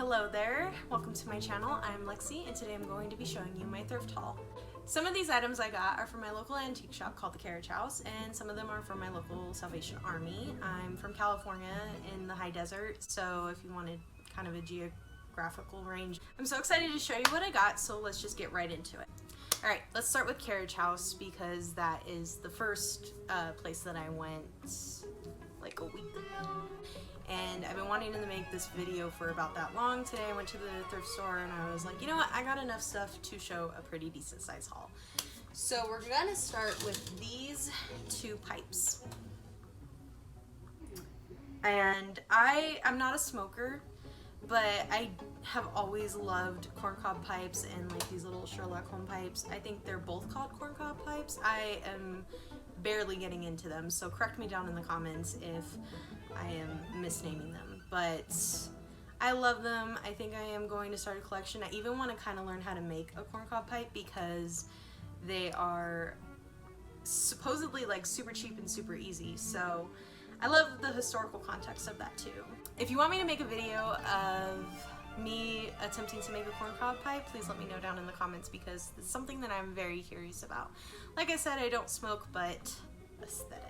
Hello there, welcome to my channel. I'm Lexi and today I'm going to be showing you my thrift haul. Some of these items I got are from my local antique shop called the Carriage House, and some of them are from my local Salvation Army. I'm from California in the high desert, so if you wanted kind of a geographical range. I'm so excited to show you what I got, so let's just get right into it. Alright, let's start with Carriage House because that is the first place that I went like a week ago. And I've been wanting to make this video for about that long. Today I went to the thrift store and I was like, you know what, I got enough stuff to show a pretty decent size haul. So we're gonna start with these two pipes. And I'm not a smoker, but I have always loved corncob pipes and like these little Sherlock Holmes pipes. I think they're both called corncob pipes. I am barely getting into them, so correct me down in the comments if I am misnaming them, but I love them. I think I am going to start a collection. I even want to kind of learn how to make a corncob pipe because they are supposedly like super cheap and super easy, so I love the historical context of that too. If you want me to make a video of me attempting to make a corncob pipe, please let me know down in the comments because it's something that I'm very curious about. Like I said, I don't smoke, but aesthetic.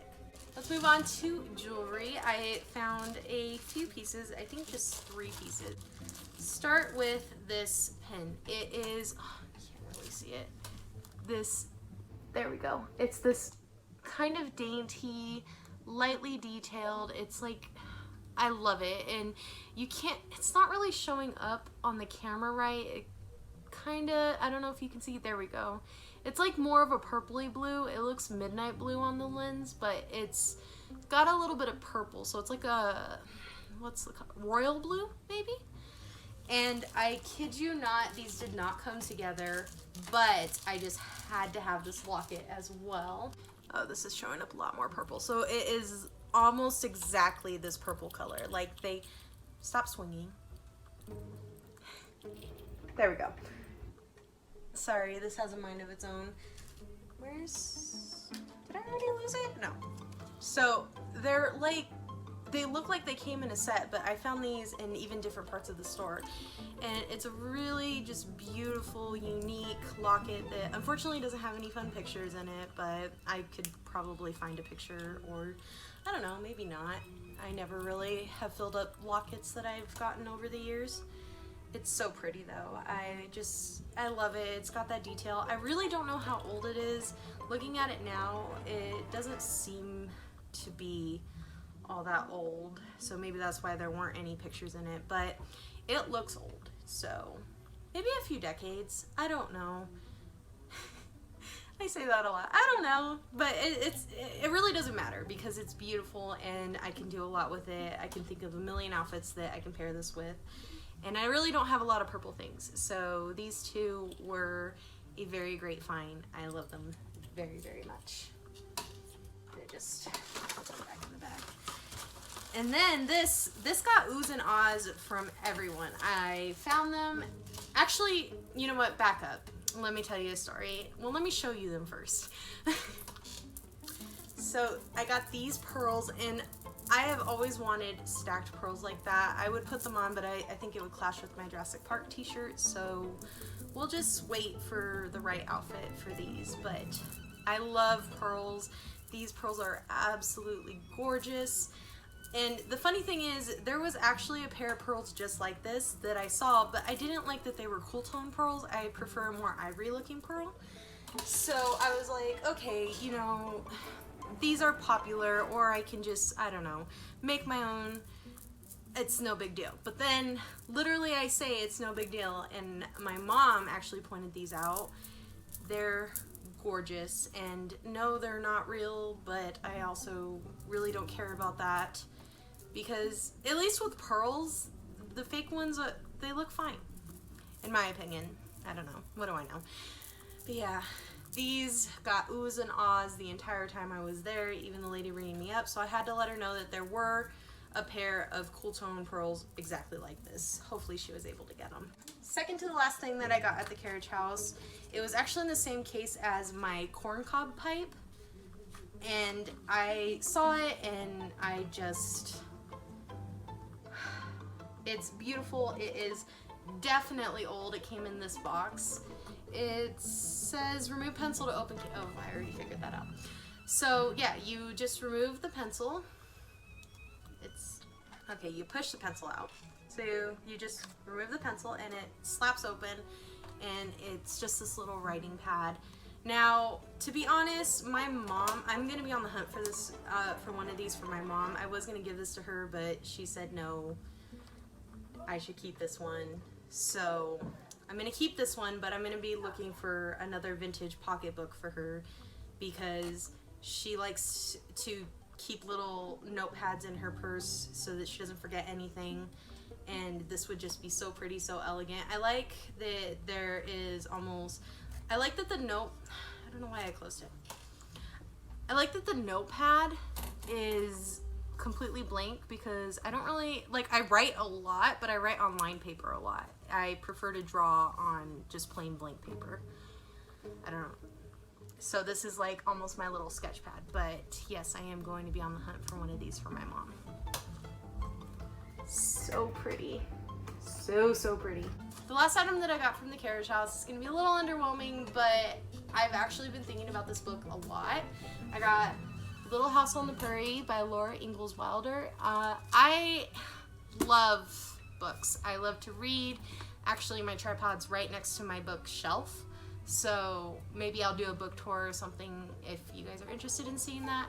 Let's move on to jewelry. I found a few pieces, I think just 3 pieces. Start with this pin. It is, oh, I can't really see it. There we go. It's this kind of dainty, lightly detailed. It's like, I love it. And you can't, it's not really showing up on the camera right. It kind of, I don't know if you can see, there we go. It's like more of a purpley blue. It looks midnight blue on the lens, but it's got a little bit of purple. So it's like a, what's the color? Royal blue, maybe? And I kid you not, these did not come together, but I just had to have this locket as well. Oh, this is showing up a lot more purple. So it is almost exactly this purple color. Like stop swinging. There we go. Sorry, this has a mind of its own. Did I already lose it? No. So they're like, they look like they came in a set, but I found these in even different parts of the store. And it's a really just beautiful, unique locket that unfortunately doesn't have any fun pictures in it, but I could probably find a picture, or I don't know, maybe not. I never really have filled up lockets that I've gotten over the years. It's so pretty though. I love it. It's got that detail. I really don't know how old it is. Looking at it now, it doesn't seem to be all that old. So maybe that's why there weren't any pictures in it, but it looks old. So maybe a few decades. I don't know. I say that a lot. I don't know, but it really doesn't matter because it's beautiful and I can do a lot with it. I can think of a million outfits that I can pair this with. And I really don't have a lot of purple things, so these two were a very great find. I love them very, very much. They just put them back in the bag. And then this got oohs and ahs from everyone. I found them. Actually, you know what? Back up. Let me tell you a story. Well, let me show you them first. So I got these pearls, and I have always wanted stacked pearls like that. I would put them on, but I think it would clash with my Jurassic Park t-shirt, so we'll just wait for the right outfit for these. But I love pearls. These pearls are absolutely gorgeous. And the funny thing is, there was actually a pair of pearls just like this that I saw, but I didn't like that they were cool tone pearls. I prefer a more ivory looking pearl. So I was like, okay, you know, these are popular, or I can just, I don't know, make my own. It's no big deal. But then literally I say it's no big deal, and my mom actually pointed these out. They're gorgeous, and no, they're not real, but I also really don't care about that because at least with pearls, the fake ones, they look fine, in my opinion. I don't know. What do I know? But yeah. These got oohs and ahs the entire time I was there, even the lady ringing me up, so I had to let her know that there were a pair of cool tone pearls exactly like this. Hopefully she was able to get them. Second to the last thing that I got at the Carriage House, it was actually in the same case as my corncob pipe, and I saw it and I just, It's beautiful. It is definitely old. It came in this box. It says remove pencil to open. Oh, I already figured that out. So yeah, you just remove the pencil. It's okay. You push the pencil out. So you just remove the pencil and it slaps open, and it's just this little writing pad. Now, to be honest, my mom, I'm gonna be on the hunt for this, for one of these for my mom. I was gonna give this to her, but she said no, I should keep this one. So I'm gonna keep this one, but I'm gonna be looking for another vintage pocketbook for her because she likes to keep little notepads in her purse so that she doesn't forget anything. And this would just be so pretty, so elegant. I like that there is almost, I like that the note, I don't know why I closed it. I like that the notepad is completely blank because I don't really, like, I write a lot, but I write on lined paper a lot. I prefer to draw on just plain blank paper. I don't know. So this is like almost my little sketch pad, but yes, I am going to be on the hunt for one of these for my mom. So pretty. So pretty. The last item that I got from the carriage house is going to be a little underwhelming, but I've actually been thinking about this book a lot. I got Little House on the Prairie by Laura Ingalls Wilder. I love books. I love to read. Actually, my tripod's right next to my bookshelf, so maybe I'll do a book tour or something if you guys are interested in seeing that.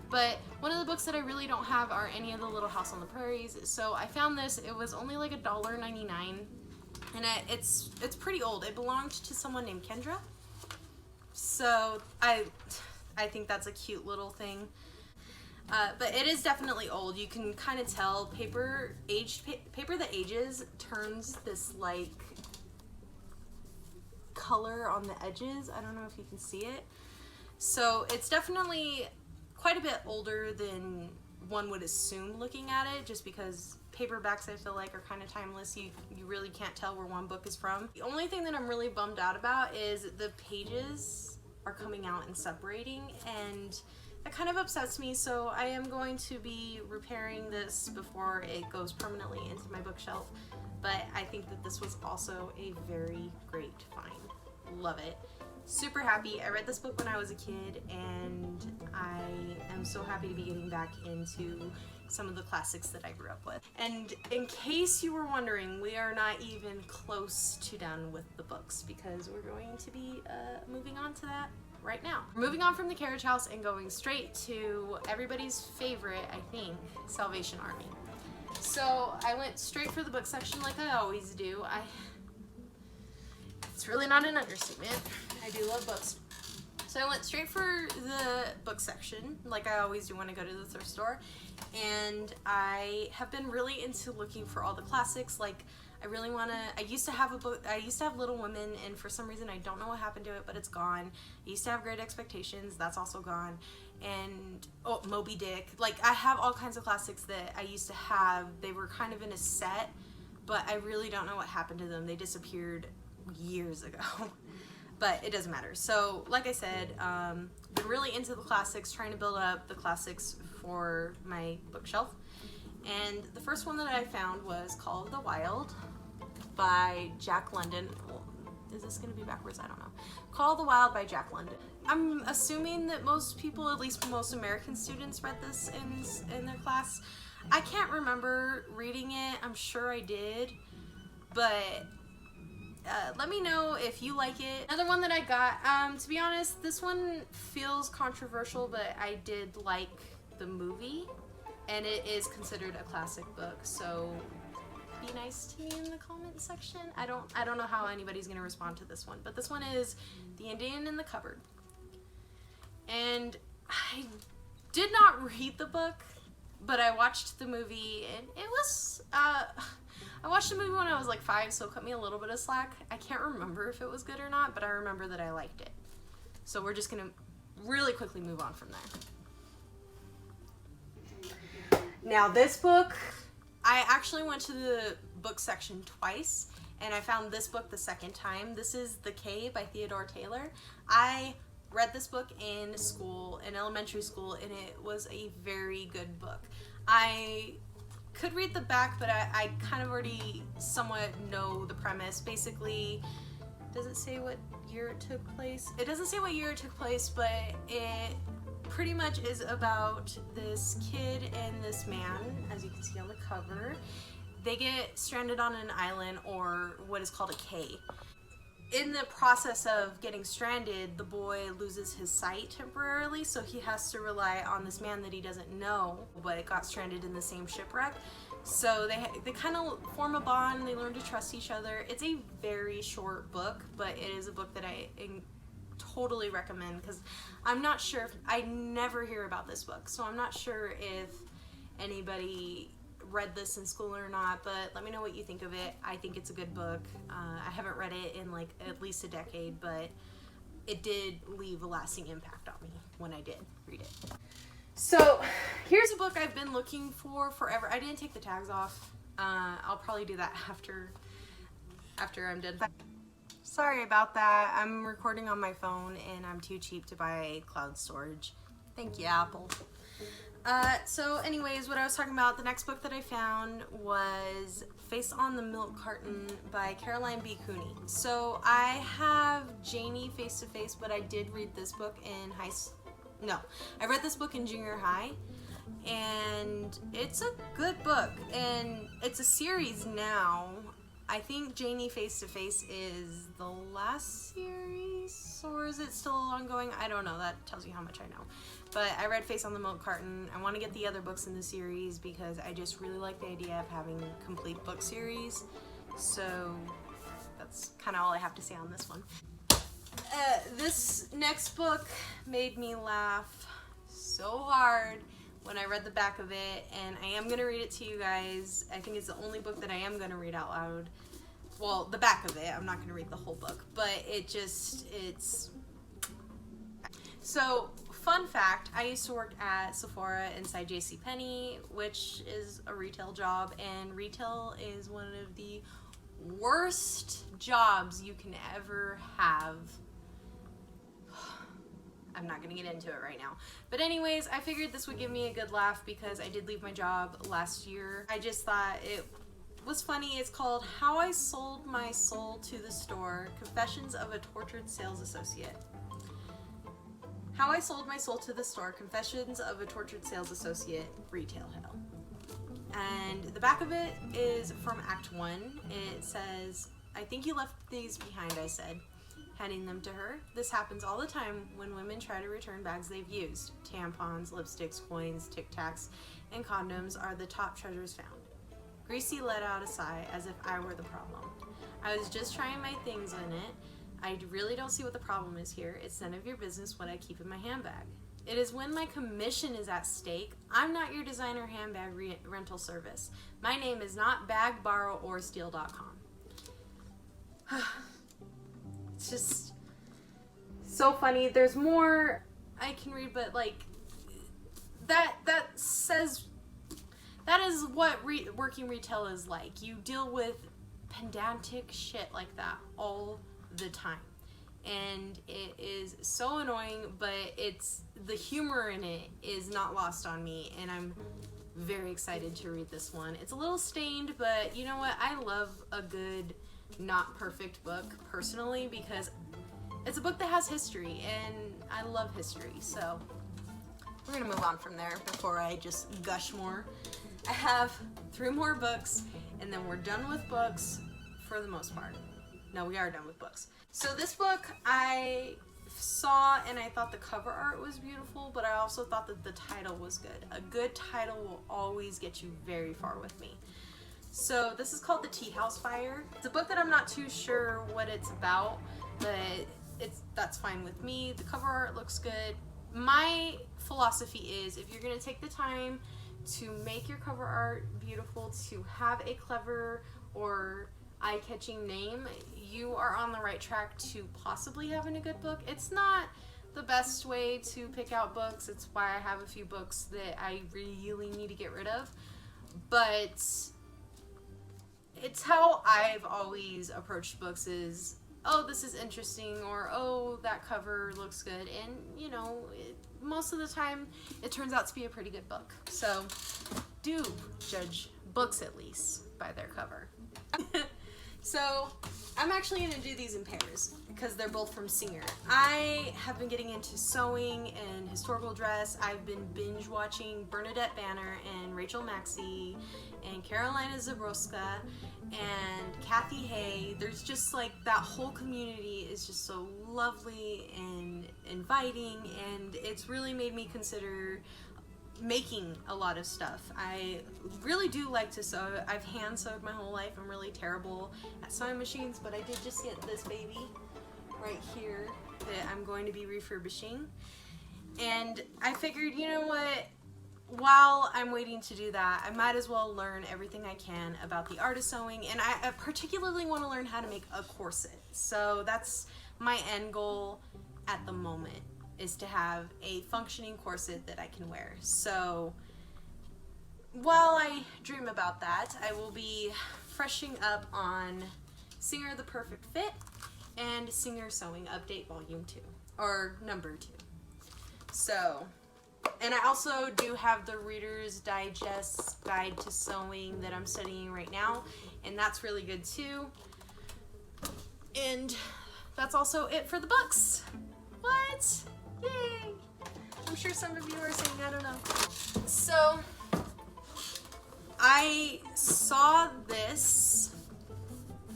But one of the books that I really don't have are any of the Little House on the Prairies, so I found this. It was only like $1.99, and it's pretty old. It belonged to someone named Kendra, so I think that's a cute little thing. But it is definitely old. You can kind of tell paper that ages turns this like color on the edges. I don't know if you can see it. So it's definitely quite a bit older than one would assume looking at it, just because paperbacks I feel like are kind of timeless. You really can't tell where one book is from. The only thing that I'm really bummed out about is the pages are coming out and separating, and that kind of upsets me. So I am going to be repairing this before it goes permanently into my bookshelf. But I think that this was also a very great find. Love it. Super happy. I read this book when I was a kid, and I am so happy to be getting back into some of the classics that I grew up with. And in case you were wondering, we are not even close to done with the books because we're going to be moving on to that right now. We're moving on from the carriage house and going straight to everybody's favorite, I think, Salvation Army. So I went straight for the book section like I always do. It's really not an understatement. I do love books. So I went straight for the book section like I always do when I go to the thrift store. And I have been really into looking for all the classics. Like, I used to have a book, I used to have Little Women, and for some reason I don't know what happened to it, but it's gone. I used to have Great Expectations, that's also gone. And Moby Dick. Like, I have all kinds of classics that I used to have. They were kind of in a set, but I really don't know what happened to them. They disappeared years ago. But it doesn't matter. So like I said, been really into the classics, trying to build up the classics for my bookshelf. And the first one that I found was Call of the Wild by Jack London. Is this going to be backwards? I don't know. Call of the Wild by Jack London. I'm assuming that most people, at least most American students, read this in their class. I can't remember reading it. I'm sure I did, but let me know if you like it. Another one that I got, to be honest, this one feels controversial, but I did like the movie, and it is considered a classic book, so be nice to me in the comment section. I don't know how anybody's gonna respond to this one, but this one is The Indian in the Cupboard. And I did not read the book, but I watched the movie, and it was, I watched the movie when I was like 5, so it cut me a little bit of slack. I can't remember if it was good or not, but I remember that I liked it. So we're just gonna really quickly move on from there. Now this book, I actually went to the book section twice, and I found this book the second time. This is The K by Theodore Taylor. I read this book in school, in elementary school, and it was a very good book. I could read the back, but I kind of already somewhat know the premise. Basically, does it say what year it took place? It doesn't say what year it took place, but it pretty much is about this kid and this man, as you can see on the cover. They get stranded on an island, or what is called a K. In the process of getting stranded, the boy loses his sight temporarily, so he has to rely on this man that he doesn't know, but got stranded in the same shipwreck. So they kind of form a bond, they learn to trust each other. It's a very short book, but it is a book that I totally recommend, because I'm not sure, I never hear about this book, so I'm not sure if anybody read this in school or not, but let me know what you think of it. I think it's a good book. I haven't read it in like at least a decade, but it did leave a lasting impact on me when I did read it. So here's a book I've been looking for forever. I didn't take the tags off. I'll probably do that after I'm done. Sorry about that. I'm recording on my phone and I'm too cheap to buy cloud storage. Thank you, Apple. So anyways, what I was talking about, the next book that I found was Face on the Milk Carton by Caroline B. Cooney. So I have Janie Face to Face, but I did read this book in I read this book in junior high, and it's a good book, and it's a series now. I think Janie Face to Face is the last series, or is it still ongoing? I don't know. That tells you how much I know. But I read Face on the Milk Carton. I want to get the other books in the series because I just really like the idea of having a complete book series. So that's kind of all I have to say on this one. This next book made me laugh so hard when I read the back of it, and I am going to read it to you guys. I think it's the only book that I am going to read out loud. Well, the back of it. I'm not going to read the whole book, but it's... So, fun fact, I used to work at Sephora inside JCPenney, which is a retail job, and retail is one of the worst jobs you can ever have. I'm not gonna get into it right now. But anyways, I figured this would give me a good laugh because I did leave my job last year. I just thought it was funny. It's called How I Sold My Soul to the Store, Confessions of a Tortured Sales Associate. How I Sold My Soul to the Store, Confessions of a Tortured Sales Associate, Retail Hell. And the back of it is from Act 1. It says, I think you left these behind, I said, handing them to her. This happens all the time when women try to return bags they've used. Tampons, lipsticks, coins, Tic Tacs, and condoms are the top treasures found. Greasy let out a sigh as if I were the problem. I was just trying my things in it. I really don't see what the problem is here. It's none of your business what I keep in my handbag. It is when my commission is at stake. I'm not your designer handbag rental service. My name is not bag, borrow, or steal.com. It's just so funny. There's more I can read, but like that says that is what working retail is like. You deal with pedantic shit like that all the time, and it is so annoying, but it's the humor in it is not lost on me, and I'm very excited to read this one. It's a little stained, but you know what, I love a good not perfect book personally because it's a book that has history, and I love history. So we're gonna move on from there before I just gush more. I have 3 more books, and then we're done with books for the most part. No, we are done with books. So this book I saw and I thought the cover art was beautiful, but I also thought that the title was good. A good title will always get you very far with me. So this is called The Tea House Fire. It's a book that I'm not too sure what it's about, but that's fine with me. The cover art looks good. My philosophy is if you're gonna take the time to make your cover art beautiful, to have a clever or eye-catching name, you are on the right track to possibly having a good book. It's not the best way to pick out books. It's why I have a few books that I really need to get rid of. But it's how I've always approached books is, oh, this is interesting, or oh, that cover looks good. And, you know, most of the time it turns out to be a pretty good book. So do judge books at least by their cover. So I'm actually going to do these in pairs because they're both from Singer. I have been getting into sewing and historical dress. I've been binge watching Bernadette Banner and Rachel Maxey and Carolina Zabroska and Kathy Hay. There's just like that whole community is just so lovely and inviting, and it's really made me consider making a lot of stuff. I really do like to sew. I've hand sewed my whole life. I'm really terrible at sewing machines, but I did just get this baby right here that I'm going to be refurbishing. And I figured, you know what, while I'm waiting to do that, I might as well learn everything I can about the art of sewing, and I particularly want to learn how to make a corset. So that's my end goal at the moment, is to have a functioning corset that I can wear. So while I dream about that, I will be freshening up on Singer the Perfect Fit and Singer Sewing Update Volume 2, or number 2. So, and I also do have the Reader's Digest Guide to Sewing that I'm studying right now, and that's really good too. And that's also it for the books. What? Yay! I'm sure some of you are saying, I don't know. So, I saw this.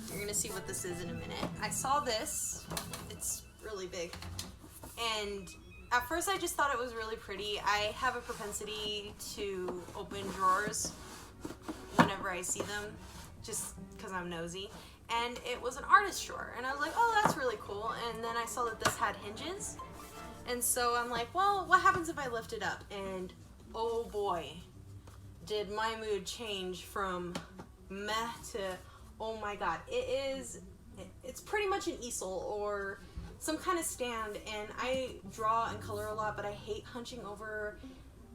You're gonna see what this is in a minute. I saw this. It's really big. And at first I just thought it was really pretty. I have a propensity to open drawers whenever I see them, just because I'm nosy. And it was an artist drawer. And I was like, oh, that's really cool. And then I saw that this had hinges. And so I'm like, well, what happens if I lift it up? And oh boy, did my mood change from meh to, oh my god. It's pretty much an easel or some kind of stand, and I draw and color a lot, but I hate hunching over.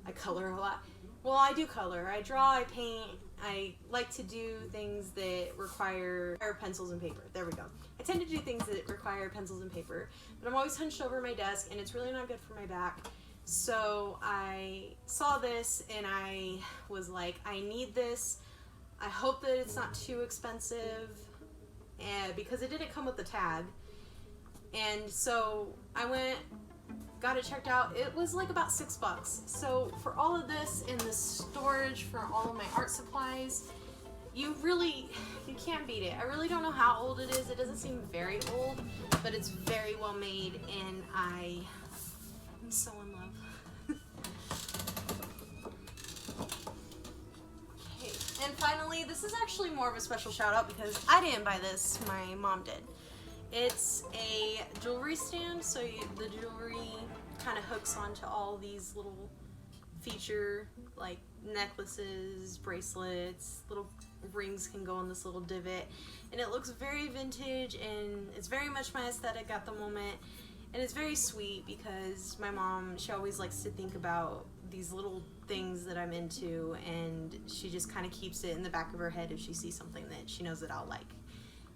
I color a lot. Well, I do color. I draw, I paint. I like to do things that require pencils and paper. There we go. I tend to do things that require pencils and paper, but I'm always hunched over my desk, and it's really not good for my back. So I saw this, and I was like, I need this. I hope that it's not too expensive, and because it didn't come with the tag. And so I went, got it checked out. It was like about $6. So for all of this and the storage for all of my art supplies, you can't beat it. I really don't know how old it is. It doesn't seem very old, but it's very well made, and I'm so in love. Okay, and finally, this is actually more of a special shout out because I didn't buy this, my mom did. It's a jewelry stand, so the jewelry kind of hooks onto all these little feature, like necklaces, bracelets, little rings can go in this little divot, and it looks very vintage, and it's very much my aesthetic at the moment, and it's very sweet because my mom, she always likes to think about these little things that I'm into, and she just kind of keeps it in the back of her head if she sees something that she knows that I'll like.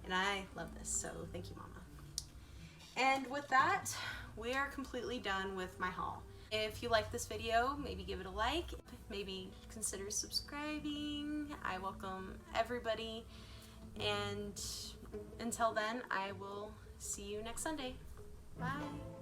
And I love this, so thank you, Mama. And with that, we are completely done with my haul. If you like this video, maybe give it a like, maybe consider subscribing. I welcome everybody, and until then, I will see you next Sunday. Bye.